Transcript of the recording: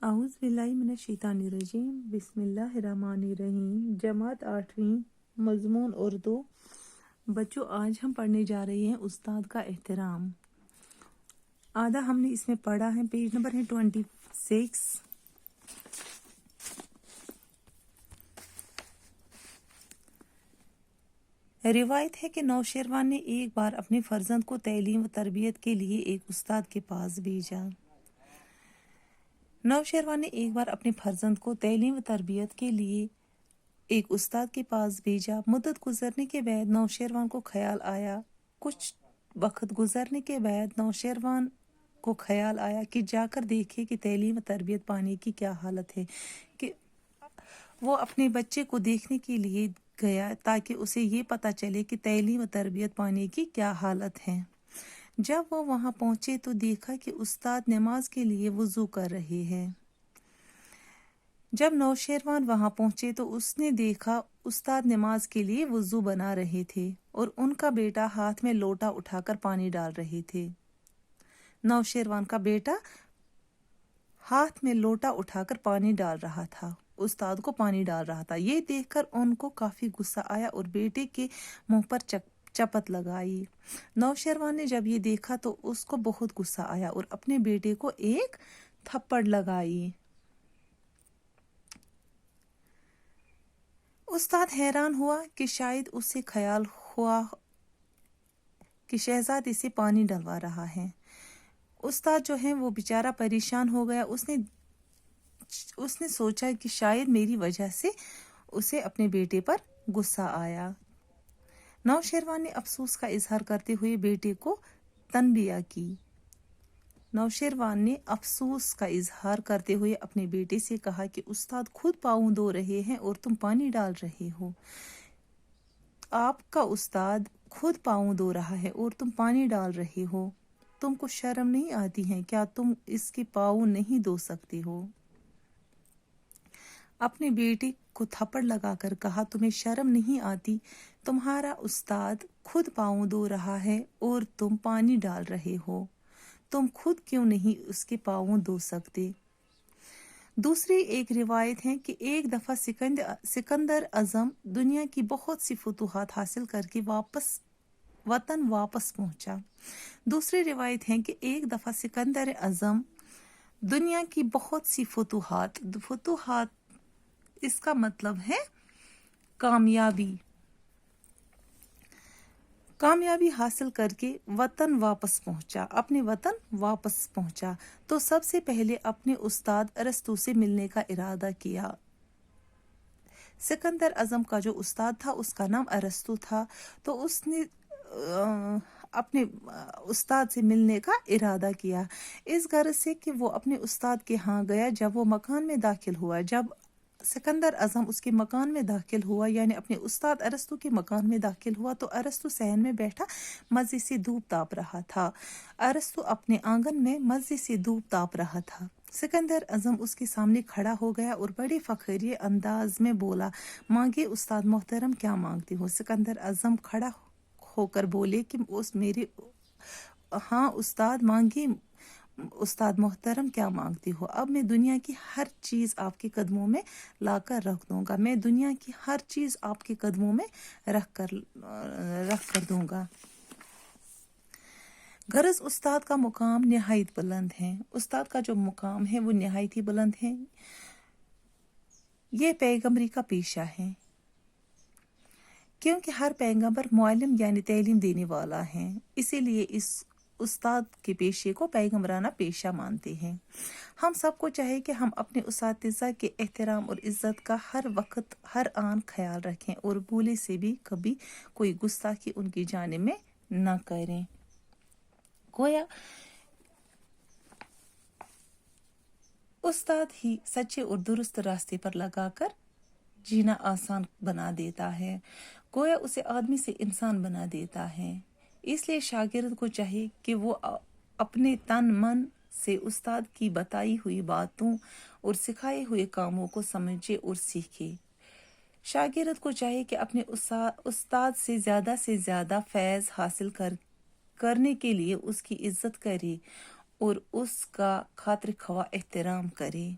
आऊज़ बिल्लाहि मिनश्शैतानिर्रजीम बिस्मिल्लाहिर्रहमानिर्रहीम। जमात 8वीं, मज़मून उर्दू। बच्चों, आज हम पढ़ने जा रहे हैं उस्ताद का एहतराम। आधा हमने इसमें पढ़ा है। पेज नंबर है 26। रिवायत है कि नौशेरवान ने एक बार अपने फर्जंद को तालीम व तरबियत के लिए एक उस्ताद के पास भेजा। नौशेरवान ने एक बार अपने फर्जंद को तालीम व तरबियत के लिए एक उस्ताद के पास भेजा। मुद्दत गुजरने के बाद नौशेरवान को ख्याल आया कुछ वक्त गुजरने के बाद नौशेरवान को ख्याल आया कि जाकर देखे कि तालीम व तरबियत पाने की क्या हालत है। कि वो अपने बच्चे को देखने के लिए गया ताकि उसे ये पता चले कि तालीम व तरबियत पाने की क्या हालत है। जब वो वहाँ पहुँचे तो देखा कि उस्ताद नमाज के लिए वुज़ू कर रहे हैं। जब नौशेरवान वहाँ पहुँचे तो उसने देखा उस्ताद नमाज के लिए वुज़ू बना रहे थे और उनका बेटा हाथ में लोटा उठाकर पानी डाल रहे थे। नौशेरवान का बेटा हाथ में लोटा उठाकर पानी डाल रहा था, उस्ताद को पानी डाल रहा था। ये देखकर उनको काफ़ी गुस्सा आया और बेटे के मुंह पर चपत लगाई। नौशेरवान ने जब ये देखा तो उसको बहुत गुस्सा आया और अपने बेटे को एक थप्पड़ लगाई। उस्ताद हैरान हुआ कि शायद उसे ख्याल हुआ कि शहजादे से पानी डलवा रहा है। उस्ताद जो है वो बेचारा परेशान हो गया। उसने सोचा कि शायद मेरी वजह से उसे अपने बेटे पर गुस्सा आया। नौशेरवान ने अफसोस का इजहार करते हुए बेटे को तनबिया की। नौशेरवान ने अफसोस का इजहार करते हुए अपने बेटे से कहा कि उस्ताद खुद पाँव धो रहे हैं और तुम पानी डाल रहे हो। आपका उस्ताद खुद पाँव धो रहा है और तुम पानी डाल रहे हो। तुमको शर्म नहीं आती है? क्या तुम इसके पाँव नहीं धो सकते हो? अपने बेटे को थप्पड़ लगाकर कहा, तुम्हें शर्म नहीं आती? तुम्हारा उस्ताद खुद पाँव धो रहा है और तुम पानी डाल रहे हो। तुम खुद क्यों नहीं उसके पाँव धो सकते? दूसरी एक रिवायत है कि एक दफ़ा सिकंदर आज़म दुनिया की बहुत सी फतूहात हासिल करके वतन वापस पहुंचा। दूसरी रिवायत है कि एक दफ़ा सिकंदर आज़म दुनिया की बहुत सी फतूहात इसका मतलब है कामयाबी हासिल करके अपने वतन वापस पहुंचा तो सबसे पहले अपने उस्ताद अरस्तू से मिलने का इरादा किया। सिकंदर आज़म का जो उस्ताद था उसका नाम अरस्तू था। तो उसने अपने उस्ताद से मिलने का इरादा किया इस गर्ज से कि वो अपने उस्ताद के यहाँ गया। जब वो मकान में दाखिल हुआ, जब सिकंदर आज़म उसके मकान में दाखिल हुआ, यानी अपने उस्ताद अरस्तू के मकान में दाखिल हुआ, तो अरस्तू सहन में बैठा मज़े से धूप ताप रहा था। अरस्तू अपने आंगन में मज़े से धूप ताप रहा था। सिकंदर आज़म उसके सामने खड़ा हो गया और बड़े फखरिये अंदाज में बोला, मांगे उस्ताद मोहतरम, क्या मांगते हो? सिकंदर आज़म खड़ा होकर बोले कि हाँ उस्ताद, मांगे उस्ताद मोहतरम, क्या मांगते हो? अब मैं दुनिया की हर चीज़ आपके कदमों में लाकर रख दूंगा। मैं दुनिया की हर चीज़ आपके कदमों में रख कर दूंगा। गरज उस्ताद का मुकाम निहायत बुलंद है। उस्ताद का जो मुकाम है वो निहायत ही बुलंद है। ये पैगंबरी का पेशा है, क्योंकि हर पैगंबर मुअल्लिम यानी तालीम देने वाला है। इसीलिए इस उस्ताद के पेशे को पैगंबराना पेशा मानते हैं। हम सबको चाहिए कि हम अपने उस्ताद के एहतराम और इज्जत का हर वक्त हर आन ख्याल रखें और भूले से भी कभी कोई गुस्ताखी उनकी जानिब में न करें। गोया उस्ताद ही सच्चे और दुरुस्त रास्ते पर लगाकर जीना आसान बना देता है। गोया उसे आदमी से इंसान बना देता है। इसलिए शागिर्द को चाहिए कि वो अपने तन मन से उस्ताद की बताई हुई बातों और सिखाए हुए कामों को समझे और सीखे। शागिर्द को चाहिए कि अपने उस्ताद से ज़्यादा फैज़ हासिल करने के लिए उसकी इज्जत करे और उसका खातिर ख्वाह एहतराम करे।